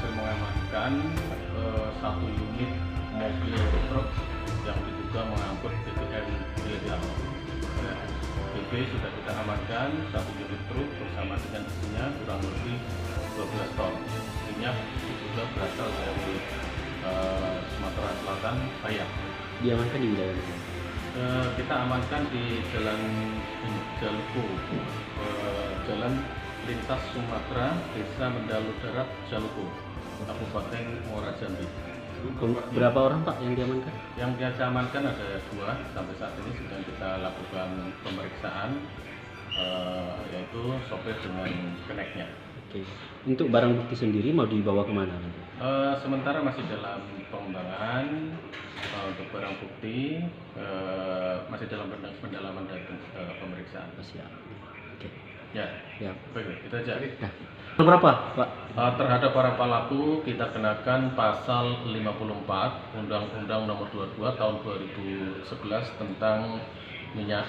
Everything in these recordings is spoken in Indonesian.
berhasil mengamankan satu unit mobil truk yang diduga mengangkut BBM ilegal. BB sudah kita amankan satu unit truk bersama dengan isinya kurang lebih 12 ton. Minyak diduga berasal dari Sumatera Selatan, Bayak. Diamankan di wilayah mana? Kita amankan di Jalan Jaluku, Jalan Lintas Sumatera, Desa Mendalu Darat, Jaluku, Kabupaten Muara Jambi. Berapa orang Pak yang diamankan? Yang kita amankan ada 2 sampai saat ini sedang kita lakukan pemeriksaan, yaitu sopir dengan keneknya. Oke. Untuk barang bukti sendiri mau dibawa kemana? Sementara masih dalam pengembangan. Untuk barang bukti masih dalam pendalaman dan pemeriksaan. Siap. Oke. Ya, Ya. baik, itu aja. Nah, berapa Pak? Terhadap para pelaku kita kenakan pasal 54 Undang-Undang Nomor 22 Tahun 2011 tentang minyak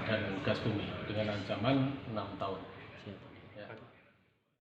dan gas bumi dengan ancaman 6 tahun.